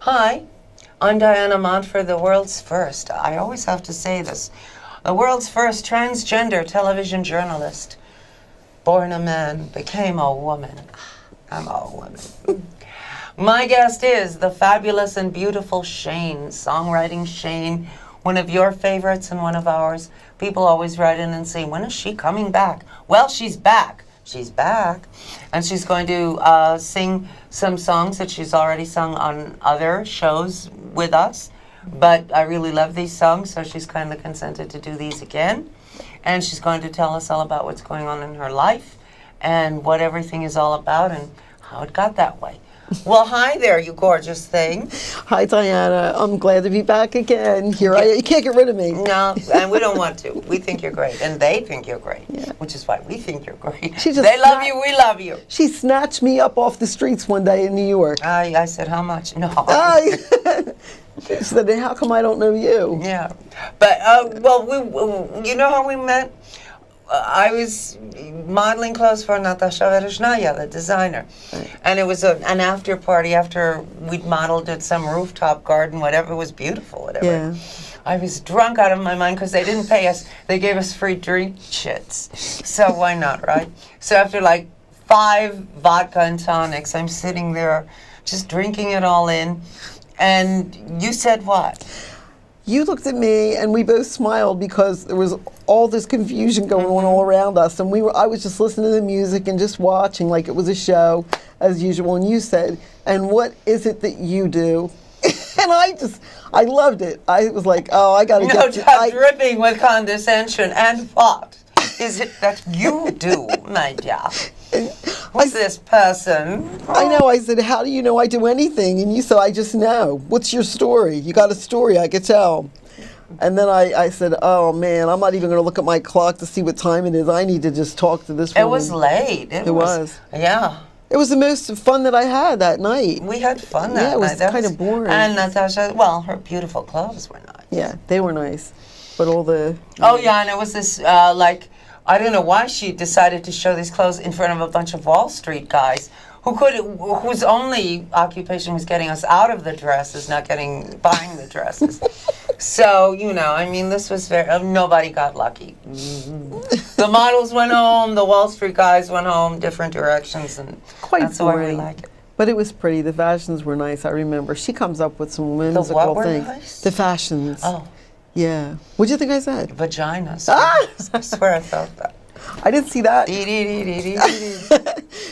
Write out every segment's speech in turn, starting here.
Hi, I'm Diana Montfort, the world's first, I always have to say this, the world's first transgender television journalist. Born a man, became a woman. I'm a woman. My guest is the fabulous and beautiful Shane, songwriting Shane, one of your favorites and one of ours. People always write in and say, when is she coming back? Well, she's back. She's back. And she's going to sing some songs that she's already sung on other shows with us. But I really love these songs, so she's kindly consented to do these again. And she's going to tell us all about what's going on in her life and what everything is all about and how it got that way. Well, hi there, you gorgeous thing. Hi, Diana. I'm glad to be back again. Here I am. You can't get rid of me. No, and we don't want to. We think you're great, and they think you're great, Yeah. which is why we think you're great. She just They love you, we love you. She snatched me up off the streets one day in New York. I said, how much? No. She said, how come I don't know you? Yeah. But, well, you know how we met? I was modeling clothes for Natasha Vereshnaya, the designer. Right. And it was an after party after we'd modeled at some rooftop garden, whatever. It was beautiful, whatever. Yeah. I was drunk out of my mind because they didn't pay us. They gave us free drink shits. So why not, right? So after like 5 vodka and tonics, I'm sitting there just drinking it all in. And you said what? You looked at me and we both smiled because there was all this confusion going on all around us, and I was just listening to the music and just watching like it was a show as usual. And you said, "And what is it that you do?" And I loved it. I was like, "Oh, I got to get to dripping with condescension. And what is it that you do, my dear? Who's this person?" I know. I said, "How do you know I do anything?" And you said, "I just know." What's your story? You got a story I could tell. And then I said, "Oh man, I'm not even going to look at my clock to see what time it is. I need to just talk to this woman." It was late. It was. Yeah. It was the most fun that I had that night. We had fun that night. Yeah, it was kind of boring. And Natasha, well, her beautiful clothes were nice. Yeah, they were nice. But all the... Oh yeah, and it was this, I don't know why she decided to show these clothes in front of a bunch of Wall Street guys whose only occupation was getting us out of the dresses, not buying the dresses. So, I mean, this was nobody got lucky. The models went home, the Wall Street guys went home, different directions, and that's the way we like it. But it was pretty. The fashions were nice, I remember. She comes up with some whimsical things. Nice? The fashions. Oh. Yeah. What'd you think I said? Vaginas. Ah! I swear I felt that. I didn't see that.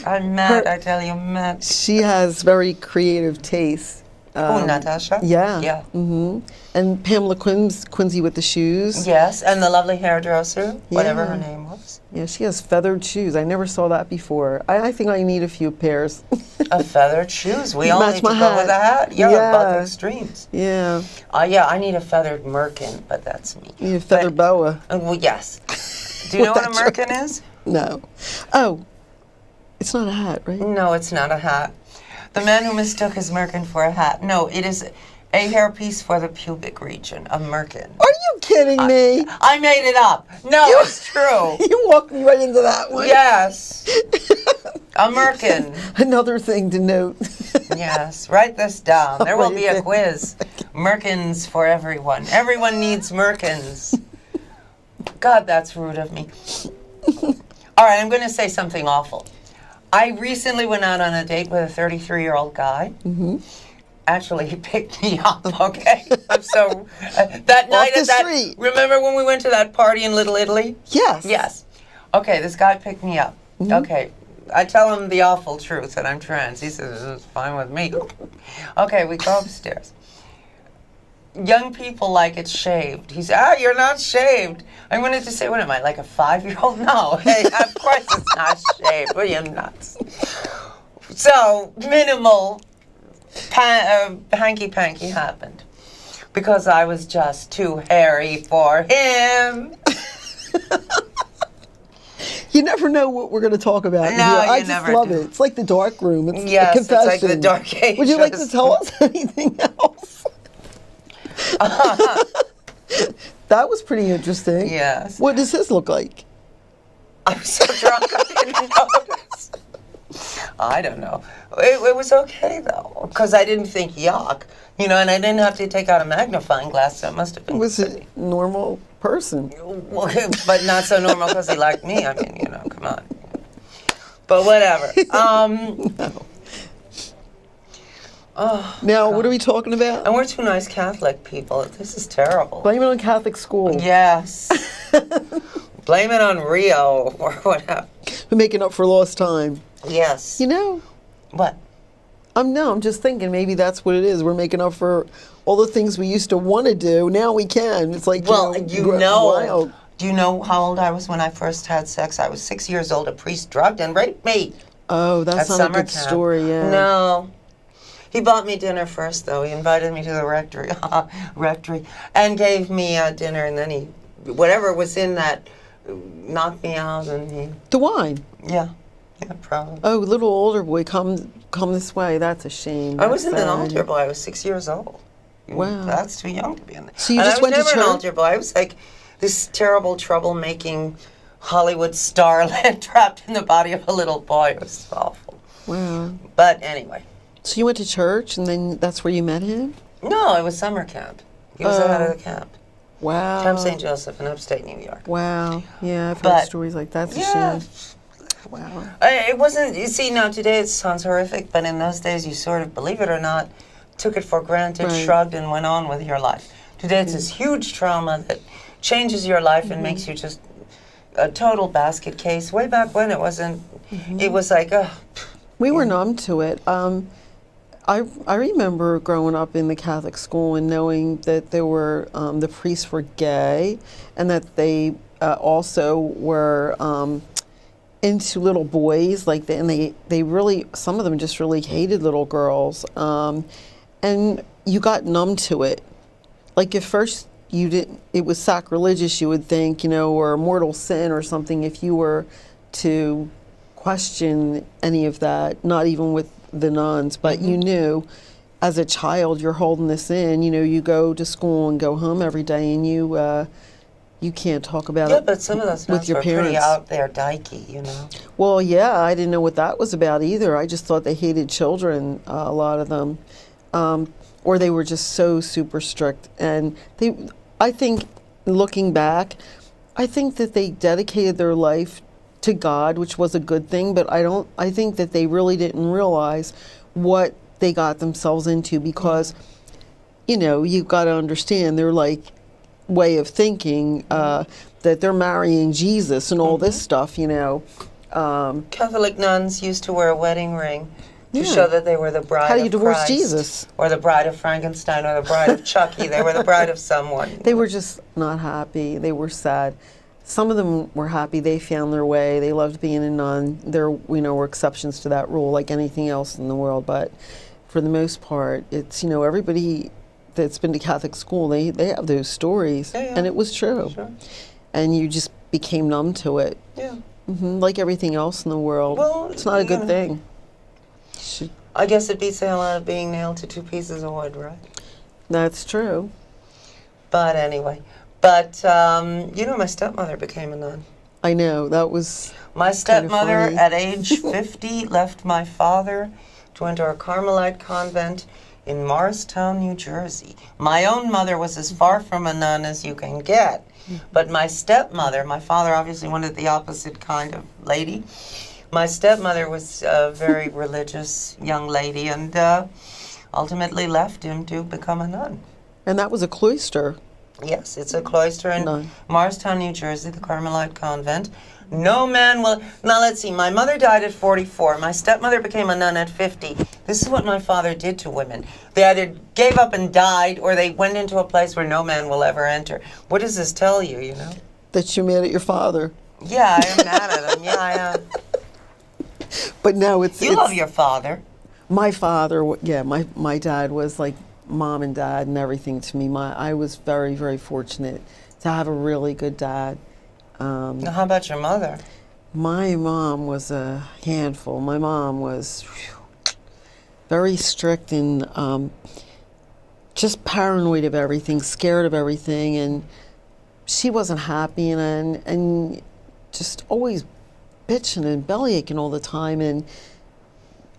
I'm mad, I tell you, mad. She has very creative taste. Natasha? Yeah. Yeah. Mm-hmm. And Pamela Quincy with the shoes. Yes, and the lovely hairdresser, whatever her name was. Yeah, she has feathered shoes. I never saw that before. I think I need a few pairs. A feathered shoes. We all Match need my to go hat. with a hat. Yeah, both extremes. Yeah. Yeah, I need a feathered merkin, but that's me. You need a feather boa. Well, yes. Do you know what a merkin is? No. Oh, it's not a hat, right? No, it's not a hat. The man who mistook his merkin for a hat. No, it is a hairpiece for the pubic region, a merkin. Are you kidding me? I made it up. No, it's true. You walked me right into that one. Yes. A merkin. Another thing to note. Yes, write this down. There will be a quiz. Merkins for everyone. Everyone needs merkins. God, that's rude of me. All right, I'm going to say something awful. I recently went out on a date with a 33-year-old guy. Mm-hmm. Actually, he picked me up, okay? I'm so... that night at that... Street. Remember when we went to that party in Little Italy? Yes. Yes. Okay, this guy picked me up. Mm-hmm. Okay, I tell him the awful truth that I'm trans. He says, it's fine with me. Okay, we go upstairs. Young people like it shaved. He said, you're not shaved. I wanted to say, what am I, like a 5-year-old? No, hey, of course it's not shaved. What are you nuts? So, minimal hanky-panky happened. Because I was just too hairy for him. You never know what we're going to talk about. No, I just love it. It's like the dark room. It's yes, a confession. it's like the dark ages. Would you like to tell us anything else? That was pretty interesting. Yes. What does his look like? I'm so drunk I didn't notice. I don't know. It was okay though, because I didn't think yuck, and I didn't have to take out a magnifying glass. So it must have been. He was a normal person. Well, but not so normal because he liked me. I mean, come on. But whatever. Now, what are we talking about? And we're two nice Catholic people. This is terrible. Blame it on Catholic school. Yes. Blame it on Rio or whatever. We're making up for lost time. Yes. You know, What? I'm just thinking maybe that's what it is. We're making up for all the things we used to want to do. Now we can. It's like, Well, wild. do you know how old I was when I first had sex? I was 6 years old. A priest drugged and raped me. Oh, that's at not a summer good camp. story, yeah. No. He bought me dinner first, though. He invited me to the rectory, and gave me dinner, and then whatever was in that, knocked me out, and The wine. yeah, probably. Oh, little older boy, come this way. That's a shame. I wasn't That's an sad. altar boy. I was 6 years old. Wow. That's too young to be in there. So you And just I was went to never an church? altar boy. I was like this terrible, troublemaking Hollywood starlet trapped in the body of a little boy. It was awful. Wow. But anyway. So you went to church, and then that's where you met him? No, it was summer camp. He was the head of the camp. Wow. Camp St. Joseph in upstate New York. Wow. Yeah, I've heard But- stories like that. That's a Yeah. shame. Wow. It wasn't, you see, now today it sounds horrific, but in those days you sort of, believe it or not, took it for granted, Right. shrugged, and went on with your life. Today it's this huge trauma that changes your life and makes you just a total basket case. Way back when it wasn't, it was like, We were numb to it. I remember growing up in the Catholic school and knowing that there were the priests were gay, and that they also were into little boys. Like and they really, some of them just really hated little girls, and you got numb to it. Like at first you didn't. It was sacrilegious, you would think, or a mortal sin or something if you were to question any of that. Not even with the nuns, but you knew as a child you're holding this in. You go to school and go home every day, and you can't talk about yeah, it but some of those with nuns your were pretty parents. out there dykey. Well, yeah, I didn't know what that was about either. I just thought they hated children, a lot of them, or they were just so super strict. And I think, looking back, I think that they dedicated their life to God, which was a good thing, but I think that they really didn't realize what they got themselves into, because, you've got to understand their way of thinking, that they're marrying Jesus and all this stuff, Catholic nuns used to wear a wedding ring to Yeah. show that they were the bride How do you of divorce Christ, Jesus? or the bride of Frankenstein, or the bride of Chucky. They were the bride of someone. They were just not happy. They were sad. Some of them were happy. They found their way. They loved being a nun. There, were exceptions to that rule, like anything else in the world. But for the most part, it's everybody that's been to Catholic school, they have those stories, Yeah, yeah. and it was true. Sure. And you just became numb to it, Yeah. like everything else in the world. Well, it's not a good you know. thing. Should- I guess it beats the hell out of being nailed to two pieces of wood, right? That's true. But anyway. But, my stepmother became a nun. I know that was. My stepmother, funny. at age 50, left my father to enter a Carmelite convent in Morristown, New Jersey. My own mother was as far from a nun as you can get. But my stepmother, my father obviously wanted the opposite kind of lady. My stepmother was a very religious young lady, and ultimately left him to become a nun. And that was a cloister. Yes, it's a cloister in Nun. Morristown, New Jersey, the Carmelite convent. No man will. Now let's see. My mother died at 44. My stepmother became a nun at 50. This is what my father did to women. They either gave up and died, or they went into a place where no man will ever enter. What does this tell you? That you mad at your father. Yeah, I am mad at him. Yeah, I am. But no, it's. You love your father. My father, my dad was like mom and dad and everything to me. I was very, very fortunate to have a really good dad. Now, how about your mother? My mom was a handful. My mom was very strict and just paranoid of everything, scared of everything, and she wasn't happy and just always bitching and bellyaching all the time. And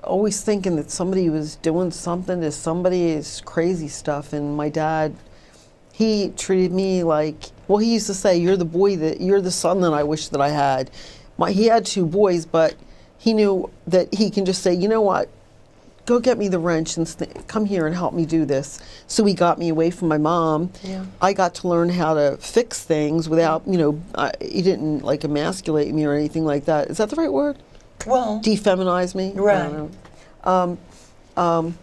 always thinking that somebody was doing something to somebody's crazy stuff. And my dad, he treated me like, well, he used to say, you're the son that I wish that I had. He had 2 boys, but he knew that he can just say, you know what, go get me the wrench and come here and help me do this. So he got me away from my mom. Yeah. I got to learn how to fix things without, he didn't like emasculate me or anything like that. Is that the right word? Well, Defeminize me? right. I don't know.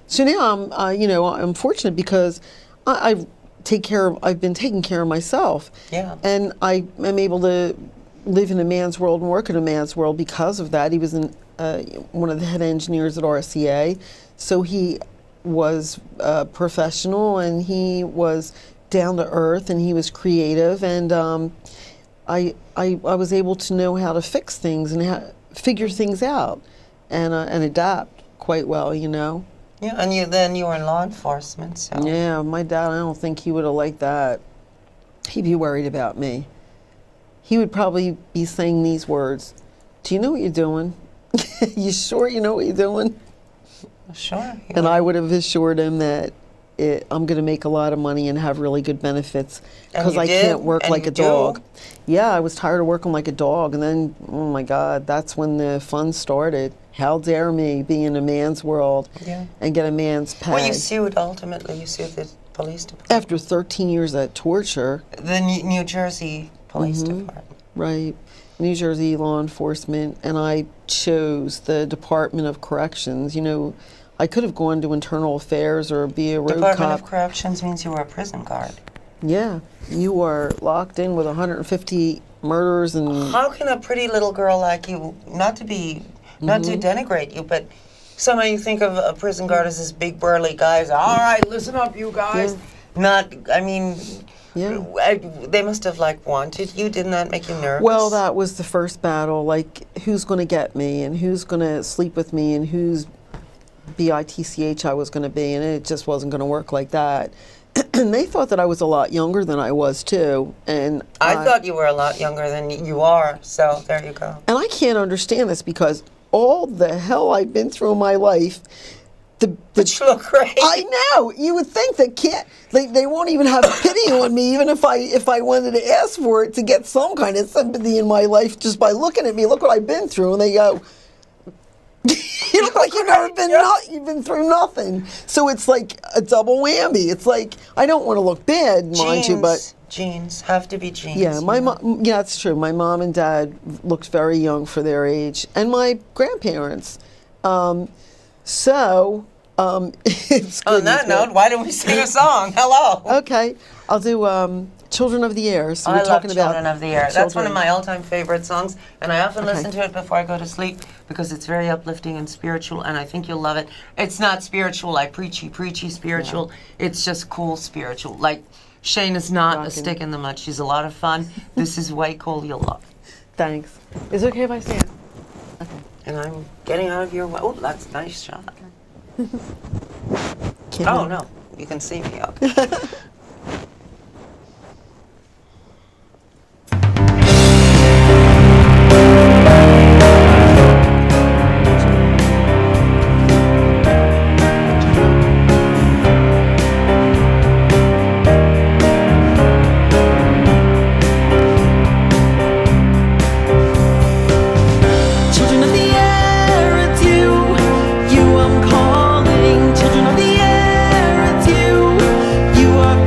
So now I'm fortunate because I've been taking care of myself. Yeah. And I am able to live in a man's world and work in a man's world because of that. He was one of the head engineers at RCA, so he was professional and he was down to earth and he was creative, and I was able to know how to fix things and figure things out and adapt quite well, Yeah, and then you were in law enforcement, so. Yeah, my dad, I don't think he would have liked that. He'd be worried about me. He would probably be saying these words, do you know what you're doing? You sure you know what you're doing? Sure. And I would have assured him that I'm going to make a lot of money and have really good benefits because I can't work like a dog. Yeah, I was tired of working like a dog. And then, oh my God, that's when the fun started. How dare me be in a man's world and get a man's pay. Well, you sued the police department. After 13 years of torture. The New Jersey Police Department. Right. New Jersey law enforcement, and I chose the Department of Corrections. I could have gone to Internal Affairs or be a road Department cop. of Corrections means you were a prison guard. Yeah, you are locked in with 150 murders and. How can a pretty little girl like you, not to denigrate you, but somehow you think of a prison guard as this big burly guy who's, all right, listen up, you guys. Yeah. They must have wanted you. Didn't that make you nervous? Well, that was the first battle. Like, who's going to get me and who's going to sleep with me and whose bitch I was going to be, and it just wasn't going to work like that. And they thought that I was a lot younger than I was too. And I thought you were a lot younger than you are. So there you go. And I can't understand this because all the hell I've been through in my life. But you look great. I know. You would think they won't even have pity on me, even if I wanted to ask for it, to get some kind of sympathy in my life just by looking at me. Look what I've been through, and they go, "You look like you've been through nothing." So it's like a double whammy. It's like I don't want to look bad, mind you, but genes have to be genes. Yeah, my mom. Yeah, it's true. My mom and dad looked very young for their age, and my grandparents. It's good. On that note, why don't we sing a song? Hello. Okay, I'll do Children of the Air. So I we're love talking Children about of the Air. That's one of children. my all-time favorite songs, and I often Okay. listen to it before I go to sleep because it's very uplifting and spiritual, and I think you'll love it. It's not spiritual like preachy spiritual. It's just cool spiritual. Like, Shane is not a stick in the mud. She's a lot of fun. This is way cool. You'll love. Thanks. Is it okay if I stand? Okay. And I'm getting out of your way. Oh, that's a nice shot. Can't Oh, help. no. You can see me. Okay. Children of the air, it's you. You I'm calling. Children of the air, it's you. You are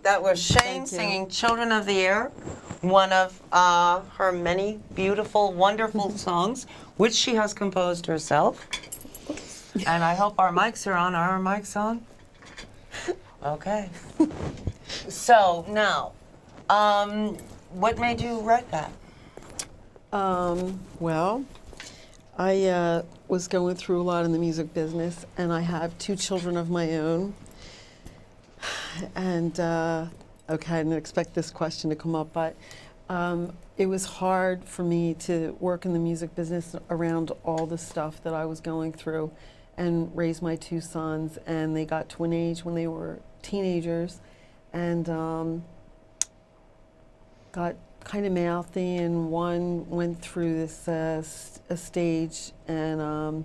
that was Shane Thank you. singing Children of the Air, one of her many beautiful, wonderful songs, which she has composed herself. And I hope our mics are on. Are our mics on? Okay. So now, what made you write that? Well, I was going through a lot in the music business, and I have 2 children of my own. And, okay, I didn't expect this question to come up, but it was hard for me to work in the music business around all the stuff that I was going through and raise my 2 sons, and they got to an age when they were teenagers, and got kind of mouthy, and one went through this a stage, and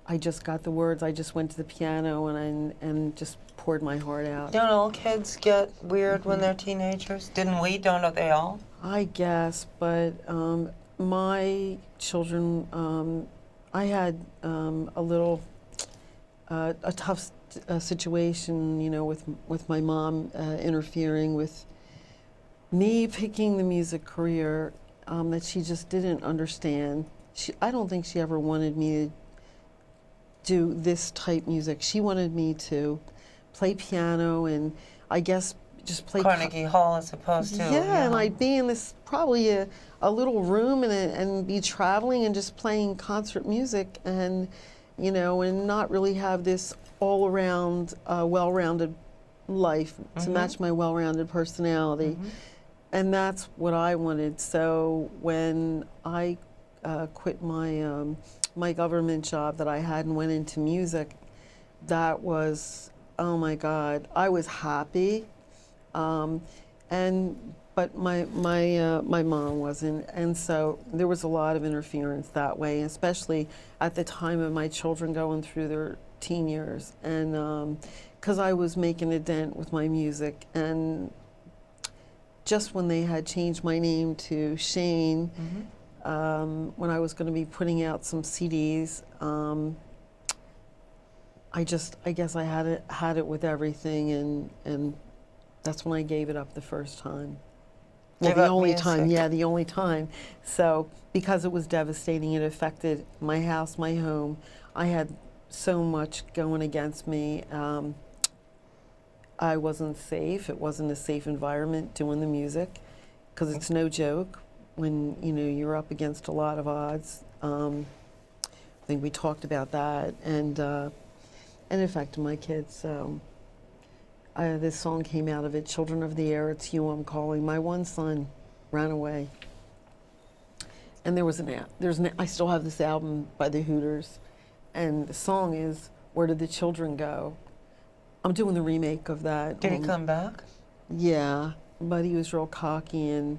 I just got the words. I just went to the piano and just poured my heart out. Don't all kids get weird when they're teenagers? Didn't we? Don't they all? I guess, but my children, I had a little a tough situation, you know, with my mom interfering with me picking the music career that she just didn't understand. I don't think she ever wanted me to do this type music. She wanted me to play piano and I guess just play Carnegie Hall as opposed to. yeah, and I'd be in this probably a little room and be traveling and just playing concert music and, you know, and not really have this all around well-rounded life to match my well-rounded personality. And that's what I wanted. So when I quit my my government job that I had and went into music, that was, oh my God, I was happy. But my mom wasn't, and so there was a lot of interference that way, especially at the time of my children going through their teen years, and because I was making a dent with my music, and just when they had changed my name to Shane, when I was going to be putting out some CDs, I guess I had it with everything, and that's when I gave it up the first time. Well, the only time, yeah, the only time. So because it was devastating, it affected my house, my home. I had so much going against me. I wasn't safe. It wasn't a safe environment doing the music, because it's no joke when you're up against a lot of odds. I think we talked about that, and it affected my kids. So this song came out of it, "Children of the Air, It's You I'm Calling." My one son ran away, and I still have this album by the Hooters, and the song is "Where Did the Children Go?" I'm doing the remake of that. Did he come back? Yeah, but he was real cocky, and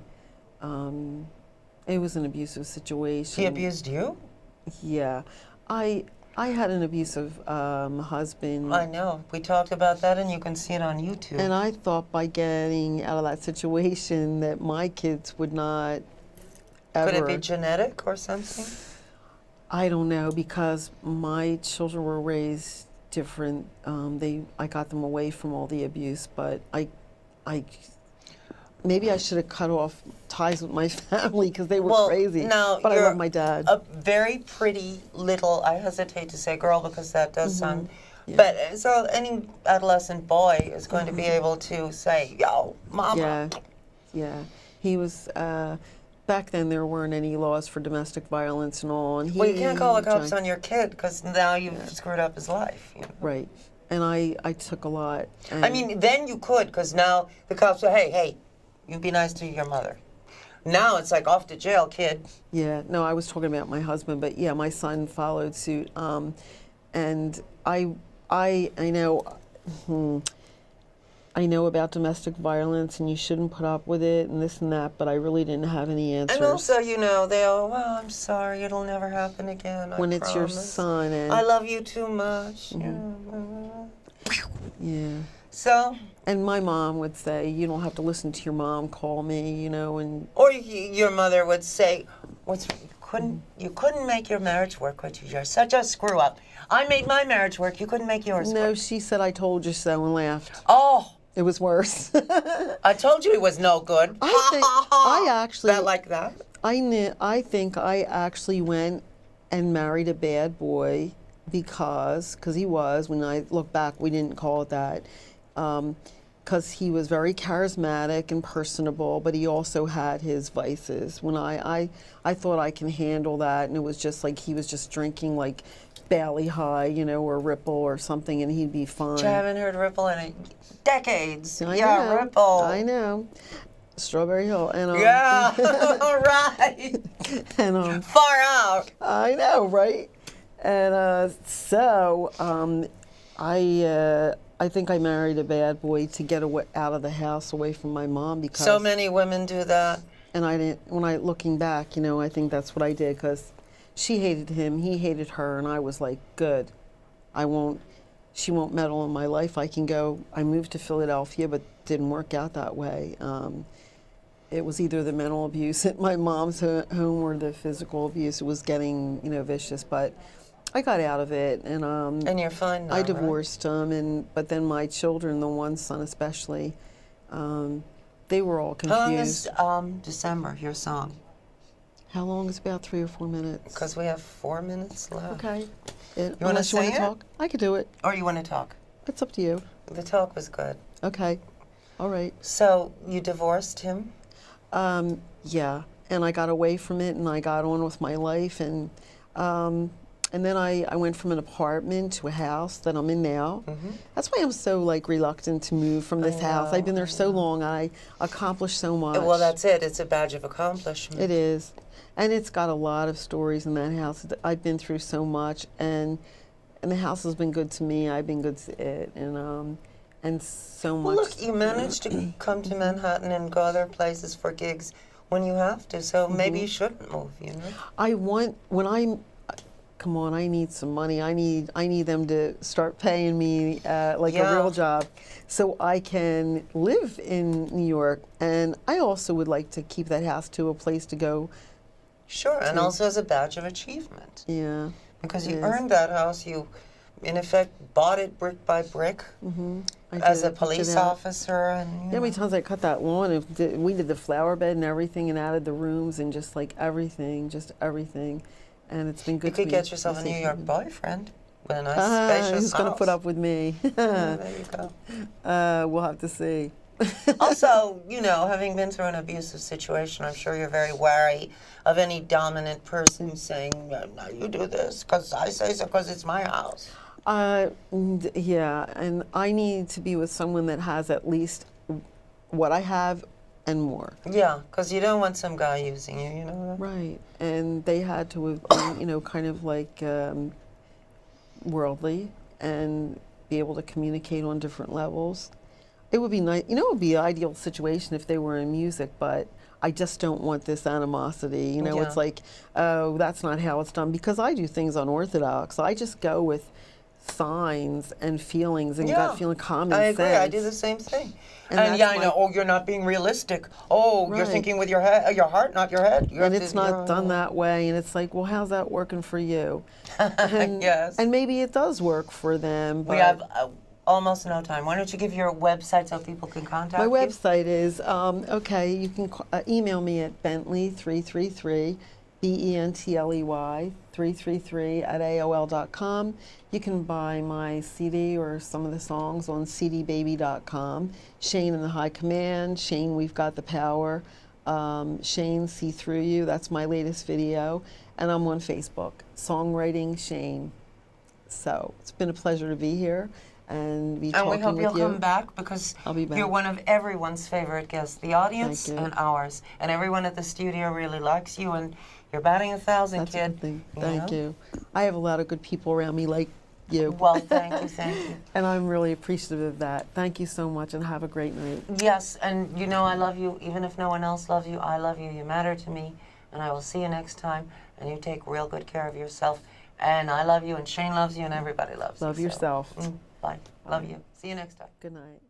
it was an abusive situation. He abused you? Yeah, I had an abusive husband. I know. We talked about that, and you can see it on YouTube. And I thought by getting out of that situation that my kids would not ever. Could it be genetic or something? I don't know, because my children were raised different. I got them away from all the abuse, but I maybe I should have cut off ties with my family because they were crazy. Now, but I love my dad. A very pretty little, I hesitate to say girl because that does sound, Yeah. but so any adolescent boy is going to be able to say, yo, mama. Yeah. He was, back then there weren't any laws for domestic violence and all. And Well, you can't call the cops on your kid because now you've screwed up his life. You know? Right. And I took a lot. I mean, then you could, because now the cops say, hey, you be nice to your mother. Now it's like off to jail, kid. Yeah, no, I was talking about my husband, but yeah, my son followed suit. And I know about domestic violence, and you shouldn't put up with it, and this and that, but I really didn't have any answers. And also, they'll, well, I'm sorry, it'll never happen again. When I it's your promise. son, and I love you too much. yeah. So. And my mom would say, you don't have to listen to your mom, call me, and. Or your mother would say, you couldn't make your marriage work, could you? You're such a screw up. I made my marriage work, you couldn't make yours work. No, she said, I told you so, and laughed. Oh, It was worse. I told you he was no good. I actually, That like that? I think I actually went and married a bad boy because he was, when I look back, we didn't call it that, because he was very charismatic and personable, but he also had his vices. When I thought I can handle that, and it was just like he was just drinking like Bally High, you know, or Ripple or something, and he'd be fine. I haven't heard Ripple in decades. I Yeah, know, Ripple. I know. Strawberry Hill, and Yeah, right. and Far out. I know, right? And I think I married a bad boy to get out of the house, away from my mom, because So many women do that. and I didn't. When I looking back, you know, I think that's what I did, because she hated him, he hated her, and I was like, good. She won't meddle in my life. I can go. I moved to Philadelphia, but didn't work out that way. It was either the mental abuse at my mom's home or the physical abuse. It was getting, you know, vicious, but I got out of it, and And you're fine now, I right? divorced him, but then my children, the one son especially, they were all How long confused. is December, your song? How long is about 3 or 4 minutes? Because we have 4 minutes left. Okay. wanna Unless you want sing to it? talk, I could do it. Or you want to talk? It's up to you. The talk was good. Okay. All right. So you divorced him? Yeah, and I got away from it, and I got on with my life, and then I went from an apartment to a house that I'm in now. That's why I'm so like reluctant to move from this house. I've been there so long. I accomplished so much. Well, that's it. It's a badge of accomplishment. It is, and it's got a lot of stories in that house. I've been through so much, and the house has been good to me. I've been good to it, and so much. Well, look, you managed to come to Manhattan and go other places for gigs when you have to, so maybe you shouldn't move, you know? Come on, I need some money. I need them to start paying me like a Yeah. real job, so I can live in New York. And I also would like to keep that house to a place to go. Sure, and also as a badge of achievement. Yeah. Because you It is. earned that house, you, in effect, bought it brick by brick I as did. a Picked police it out. officer. And You know how many times I cut that lawn, and we did the flower bed and everything, and added the rooms and just like everything, and it's been good. you could to get me. yourself a It's New been York good. boyfriend with a nice spacious Who's going to put house. up with me? Yeah, there you go. We'll have to see. Also, you know, having been through an abusive situation, I'm sure you're very wary of any dominant person saying, "No, you do this because I say so because it's my house." Yeah, and I need to be with someone that has at least what I have and more. Yeah, because you don't want some guy using you, you know? Right, and they had to have been, you know, kind of like worldly and be able to communicate on different levels. It would be nice, you know, it would be an ideal situation if they were in music, but I just don't want this animosity. You know, Yeah. it's like, oh, that's not how it's done, because I do things unorthodox. I just go with signs and feelings and gut feeling, common I sense. agree. I do the same thing. And And, that's yeah, I my- know. Oh, you're not being realistic. Oh, you're Right. thinking with your head, your heart, not your head. And it's not done that way, and it's like, well, how's that working for you? And, Yes. and maybe it does work for them. But We have almost no time. Why don't you give your website so people can contact my you? website is okay. You can email me at Bentley333, BENTLEY 333 at AOL.com. You can buy my CD or some of the songs on cdbaby.com. Shane and the High Command, Shane, We've Got the Power, Shane, See Through You, that's my latest video. And I'm on Facebook, Songwriting Shane. So it's been a pleasure to be here and be And talking we hope with you'll you. come back because I'll be back. you're one of everyone's favorite guests, the audience Thank you. and ours. And everyone at the studio really likes you, and you're batting 1,000, That's kid. a good thing. you Thank know? you. I have a lot of good people around me like you. Well, thank you, thank you. And I'm really appreciative of that. Thank you so much, and have a great night. Yes, and you know I love you. Even if no one else loves you, I love you. You matter to me, and I will see you next time. And you take real good care of yourself. And I love you, and Shane loves you, and everybody loves you. Love so, yourself. Bye. Love you. See you next time. Good night.